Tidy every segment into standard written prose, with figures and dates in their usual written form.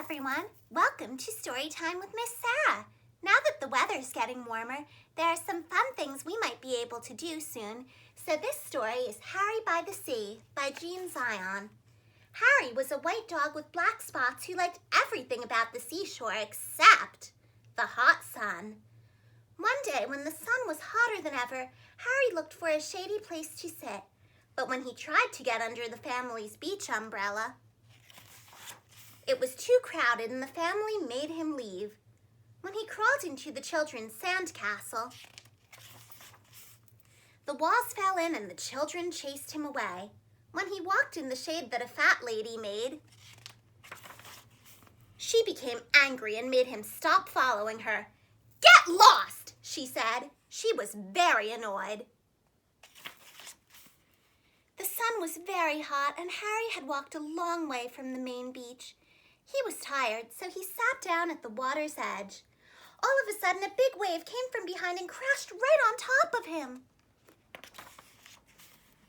everyone. Welcome to Story Time with Miss Sarah. Now that the weather's getting warmer, there are some fun things we might be able to do soon. So this story is Harry by the Sea by Jean Zion. Harry was a white dog with black spots who liked everything about the seashore except the hot sun. One day when the sun was hotter than ever, Harry looked for a shady place to sit. But when he tried to get under the family's beach umbrella, it was too crowded and the family made him leave. When he crawled into the children's sand castle, the walls fell in and the children chased him away. When he walked in the shade that a fat lady made, she became angry and made him stop following her. "Get lost," she said. She was very annoyed. The sun was very hot and Harry had walked a long way from the main beach. He was tired, so he sat down at the water's edge. All of a sudden, a big wave came from behind and crashed right on top of him.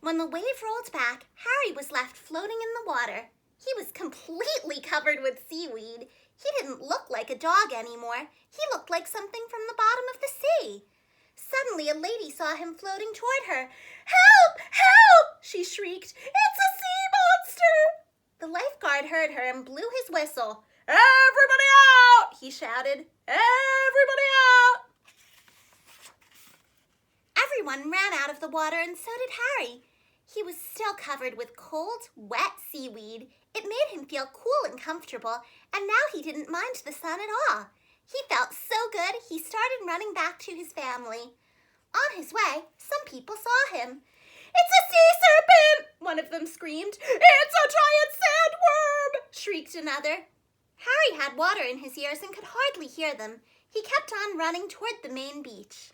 When the wave rolled back, Harry was left floating in the water. He was completely covered with seaweed. He didn't look like a dog anymore. He looked like something from the bottom of the sea. Suddenly, a lady saw him floating toward her. "Help! Help!" she shrieked. "It's a sea monster!" The lifeguard heard her and blew his whistle. "Everybody out!" he shouted. "Everybody out!" Everyone ran out of the water and so did Harry. He was still covered with cold, wet seaweed. It made him feel cool and comfortable, and now he didn't mind the sun at all. He felt so good, he started running back to his family. On his way, some people saw him. "It's a sea serpent!" one of them screamed. "It's a giant sandworm!" shrieked another. Harry had water in his ears and could hardly hear them. He kept on running toward the main beach.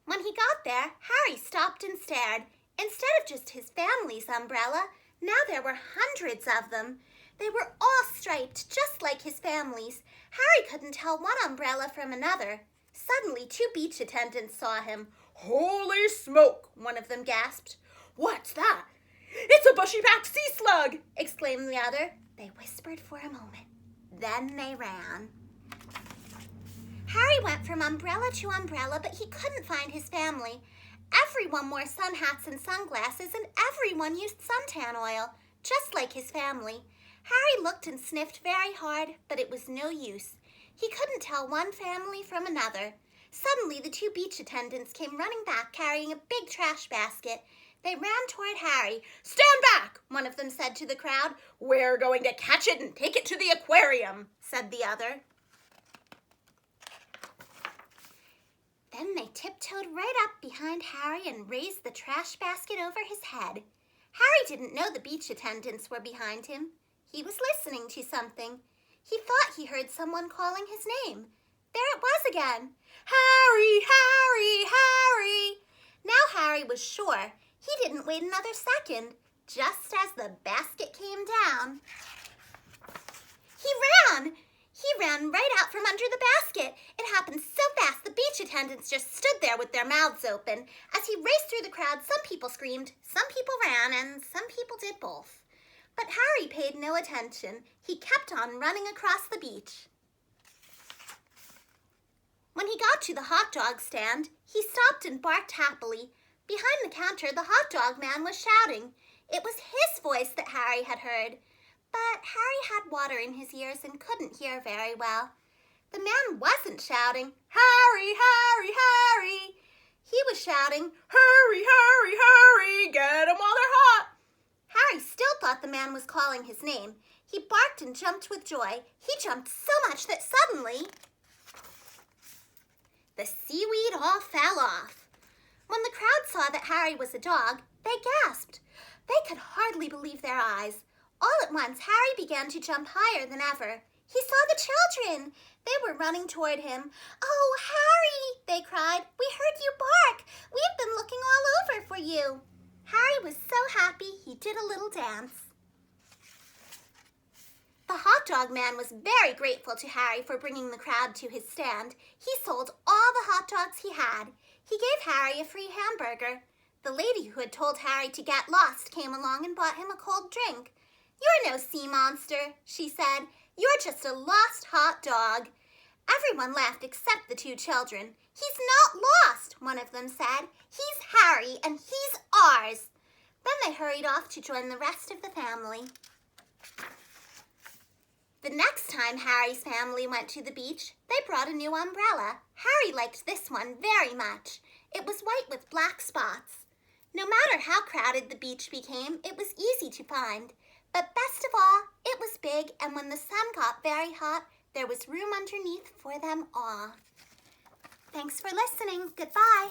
When he got there, Harry stopped and stared. Instead of just his family's umbrella, now there were hundreds of them. They were all striped, just like his family's. Harry couldn't tell one umbrella from another. Suddenly, two beach attendants saw him. "Holy smoke!" one of them gasped. "What's that?" "It's a bushy-backed sea slug!" exclaimed the other. They whispered for a moment. Then they ran. Harry went from umbrella to umbrella, but he couldn't find his family. Everyone wore sun hats and sunglasses, and everyone used suntan oil, just like his family. Harry looked and sniffed very hard, but it was no use. He couldn't tell one family from another. Suddenly, the two beach attendants came running back carrying a big trash basket. They ran toward Harry. "Stand back," one of them said to the crowd. "We're going to catch it and take it to the aquarium," said the other. Then they tiptoed right up behind Harry and raised the trash basket over his head. Harry didn't know the beach attendants were behind him. He was listening to something. He thought he heard someone calling his name. There it was again. "Harry! Harry! Harry!" Now Harry was sure. He didn't wait another second. Just as the basket came down, he ran! He ran right out from under the basket. It happened so fast the beach attendants just stood there with their mouths open. As he raced through the crowd, some people screamed, some people ran, and some people did both. But Harry paid no attention. He kept on running across the beach. When he got to the hot dog stand, he stopped and barked happily. Behind the counter, the hot dog man was shouting. It was his voice that Harry had heard. But Harry had water in his ears and couldn't hear very well. The man wasn't shouting, "Harry, Harry, Harry!" He was shouting, "Hurry, hurry, hurry! Get 'em while they're hot!" Harry still thought the man was calling his name. He barked and jumped with joy. He jumped so much that suddenly the seaweed all fell off. When the crowd saw that Harry was a dog, they gasped. They could hardly believe their eyes. All at once, Harry began to jump higher than ever. He saw the children. They were running toward him. "Oh, Harry!" they cried. "We heard you bark. We've been looking all over for you." Harry was so happy he did a little dance. The hot dog man was very grateful to Harry for bringing the crowd to his stand. He sold all the hot dogs he had. He gave Harry a free hamburger. The lady who had told Harry to get lost came along and bought him a cold drink. "You're no sea monster," she said. "You're just a lost hot dog." Everyone laughed except the two children. "He's not lost," one of them said. "He's Harry, and he's ours." Then they hurried off to join the rest of the family. The next time Harry's family went to the beach, they brought a new umbrella. Harry liked this one very much. It was white with black spots. No matter how crowded the beach became, it was easy to find. But best of all, it was big, and when the sun got very hot, there was room underneath for them all. Thanks for listening. Goodbye.